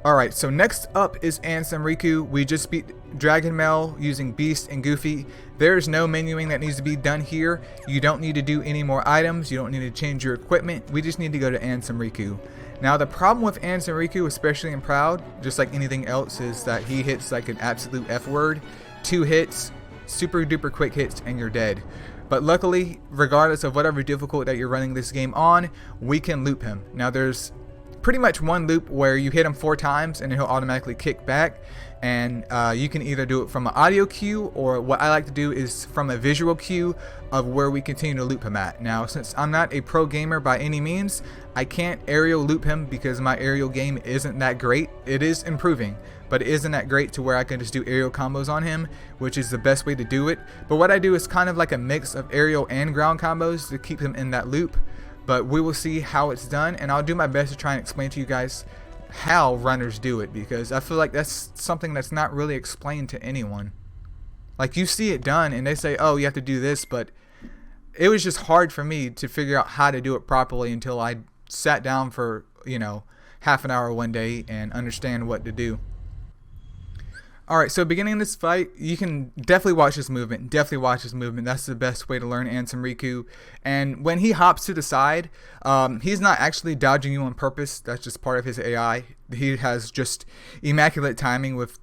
Alright, so next up is Ansem Riku. We just beat Dragon Mail using Beast and Goofy. There's no menuing that needs to be done here. You don't need to do any more items. You don't need to change your equipment. We just need to go to Ansem Riku. Now the problem with Ansem Riku, especially in Proud, just like anything else, is that he hits like an absolute F word. 2 hits, super duper quick hits, and you're dead. But luckily, regardless of whatever difficult that you're running this game on, we can loop him. Now there's pretty much one loop where you hit him 4 times and he'll automatically kick back, and you can either do it from an audio cue, or what I like to do is from a visual cue of where we continue to loop him at. Now since I'm not a pro gamer by any means, I can't aerial loop him because my aerial game isn't that great. It is improving, but it isn't that great to where I can just do aerial combos on him, which is the best way to do it. But what I do is kind of like a mix of aerial and ground combos to keep him in that loop. But we will see how it's done, and I'll do my best to try and explain to you guys how runners do it, because I feel like that's something that's not really explained to anyone. Like, you see it done and they say, oh, you have to do this, but it was just hard for me to figure out how to do it properly until I sat down for, you know, half an hour one day and understand what to do. Alright, so beginning this fight, you can definitely watch this movement. That's the best way to learn Ansem Riku. And when he hops to the side, he's not actually dodging you on purpose. That's just part of his AI. He has just immaculate timing with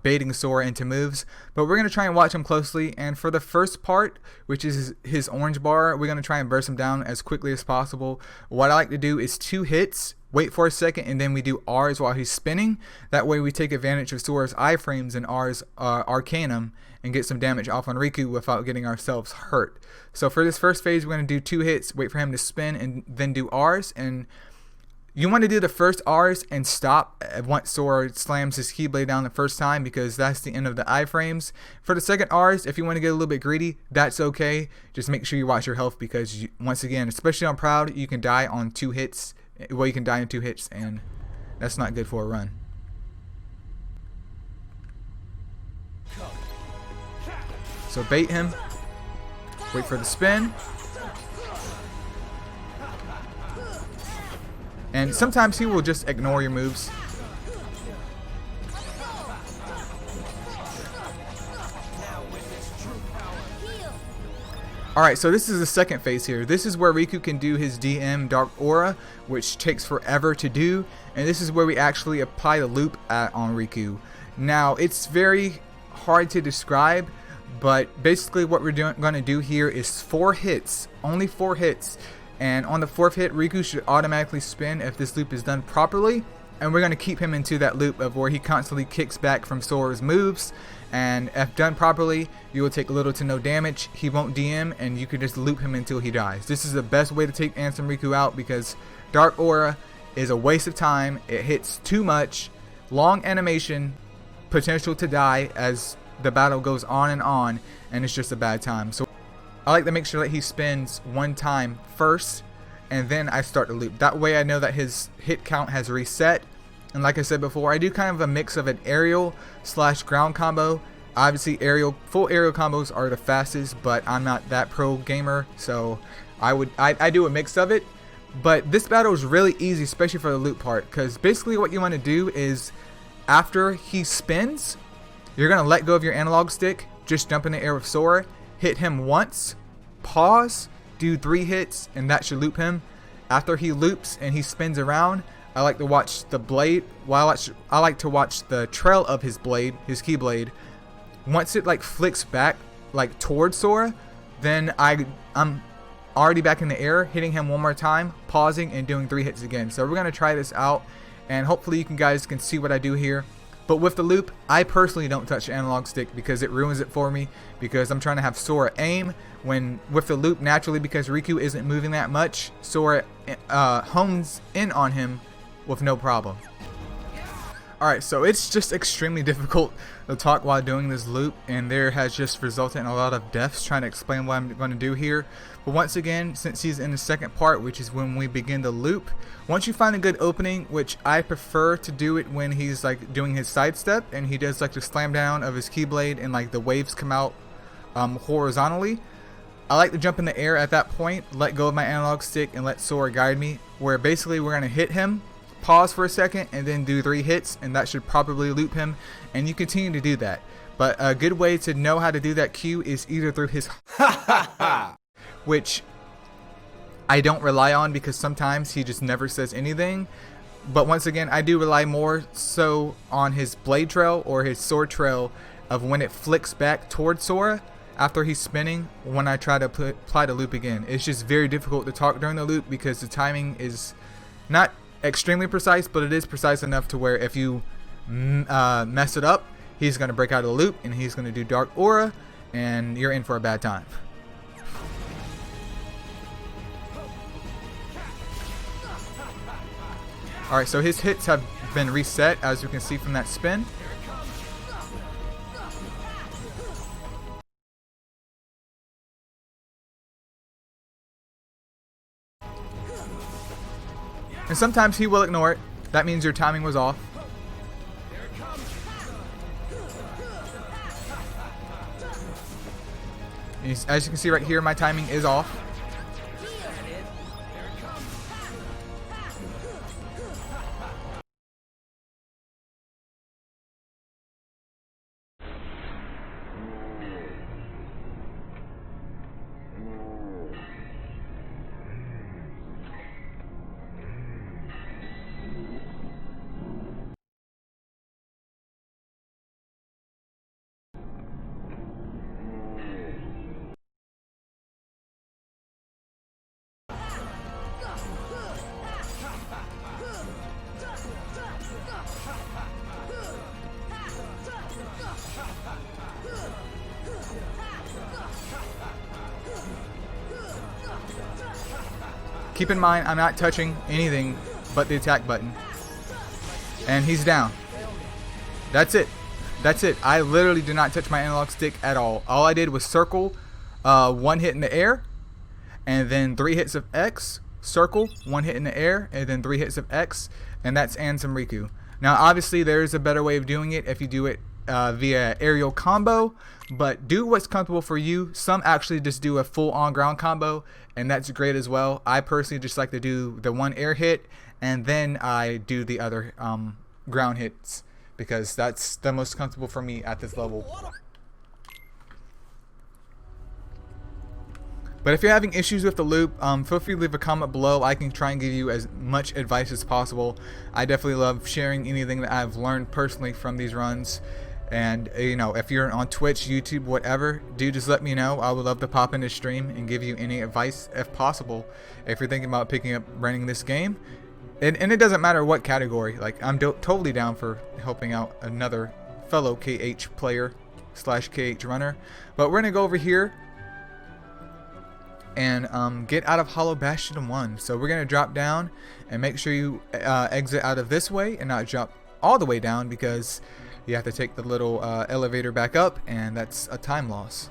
baiting Sora into moves. But we're going to try and watch him closely. And for the first part, which is his orange bar, we're going to try and burst him down as quickly as possible. What I like to do is 2 hits. Wait for a second, and then we do R's while he's spinning. That way we take advantage of Sora's iframes and R's Arcanum and get some damage off on Riku without getting ourselves hurt. So for this first phase, we're going to do 2 hits, wait for him to spin, and then do R's. And you want to do the first R's and stop once Sora slams his Keyblade down the first time, because that's the end of the iframes. For the second R's, if you want to get a little bit greedy, that's okay. Just make sure you watch your health, because once again, especially on Proud, you can die on 2 hits. Well, you can die in 2 hits, and that's not good for a run. So bait him, wait for the spin, and sometimes he will just ignore your moves. Alright, so this is the second phase here. This is where Riku can do his DM Dark Aura, which takes forever to do, and this is where we actually apply the loop on Riku. Now, it's very hard to describe, but basically what we're going to do here is 4 hits, only 4 hits, and on the 4th hit, Riku should automatically spin if this loop is done properly, and we're going to keep him into that loop of where he constantly kicks back from Sora's moves. And if done properly, you will take little to no damage. He won't DM, and you can just loop him until he dies. This is the best way to take Ansem Riku out, because Dark Aura is a waste of time. It hits too much, long animation, potential to die as the battle goes on, and it's just a bad time. So I like to make sure that he spins 1 time first, and then I start the loop. That way I know that his hit count has reset. And like I said before, I do kind of a mix of an aerial / ground combo. Obviously, full aerial combos are the fastest, but I'm not that pro gamer, so I do a mix of it. But this battle is really easy, especially for the loop part, because basically what you want to do is, after he spins, you're going to let go of your analog stick, just jump in the air with Sora, hit him once, pause, do 3 hits, and that should loop him. After he loops and he spins around, I like to watch the blade. I like to watch the trail of his blade, his Keyblade. Once it like flicks back like towards Sora, then I'm already back in the air, hitting him 1 more time, pausing, and doing 3 hits again. So we're gonna try this out, and hopefully you guys can see what I do here. But with the loop, I personally don't touch the analog stick because it ruins it for me, because I'm trying to have Sora aim. When with the loop, naturally, because Riku isn't moving that much, Sora hones in on him with no problem. Alright, so it's just extremely difficult to talk while doing this loop, and there has just resulted in a lot of deaths trying to explain what I'm going to do here. But once again, since he's in the second part, which is when we begin the loop, once you find a good opening, which I prefer to do it when he's like doing his sidestep and he does like the slam down of his Keyblade and like the waves come out horizontally, I like to jump in the air at that point, let go of my analog stick, and let Sora guide me, where basically we're going to hit him pause for a second and then do 3 hits, and that should probably loop him, and you continue to do that. But a good way to know how to do that Q is either through his which I don't rely on because sometimes he just never says anything. But once again, I do rely more so on his blade trail or his sword trail of when it flicks back towards Sora after he's spinning when I try to apply the loop again. It's just very difficult to talk during the loop because the timing is not extremely precise, but it is precise enough to where if you mess it up, he's going to break out of the loop and he's going to do Dark Aura and you're in for a bad time. Alright, so his hits have been reset, as you can see from that spin. And sometimes he will ignore it. That means your timing was off. And as you can see right here, my timing is off. Keep in mind, I'm not touching anything but the attack button. And he's down. That's it. That's it. I literally did not touch my analog stick at all. All I did was circle, 1 hit in the air, and then 3 hits of X, circle, 1 hit in the air, and then 3 hits of X, and that's Ansem Riku. Now, obviously, there is a better way of doing it if you do it via aerial combo, but do what's comfortable for you. Some actually just do a full on ground combo, and that's great as well. I personally just like to do the 1 air hit and then I do the other ground hits because that's the most comfortable for me at this level. But if you're having issues with the loop, feel free to leave a comment below. I can try and give you as much advice as possible. I definitely love sharing anything that I've learned personally from these runs. And you know, if you're on Twitch, YouTube, whatever, just let me know. I would love to pop in the stream and give you any advice if possible. If you're thinking about picking up running this game, and it doesn't matter what category. Like, I'm totally down for helping out another fellow KH player / KH runner. But we're gonna go over here and get out of Hollow Bastion 1. So we're gonna drop down and make sure you exit out of this way and not jump all the way down, because you have to take the little elevator back up, and that's a time loss.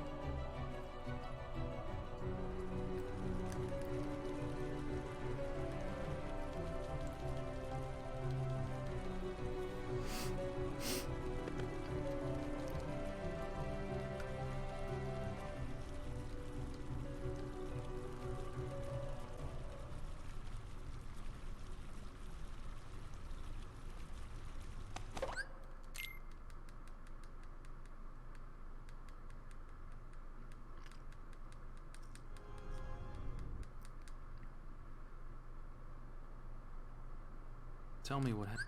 Tell me what happened.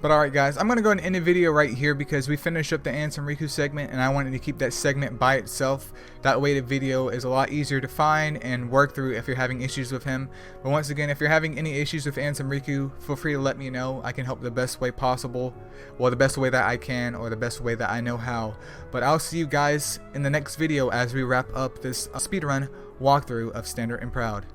But alright guys, I'm going to go and end the video right here because we finished up the Ansem Riku segment and I wanted to keep that segment by itself. That way the video is a lot easier to find and work through if you're having issues with him. But once again, if you're having any issues with Ansem Riku, feel free to let me know. I can help the best way possible. Well, the best way that I can, or the best way that I know how. But I'll see you guys in the next video as we wrap up this speedrun walkthrough of Standard and Proud.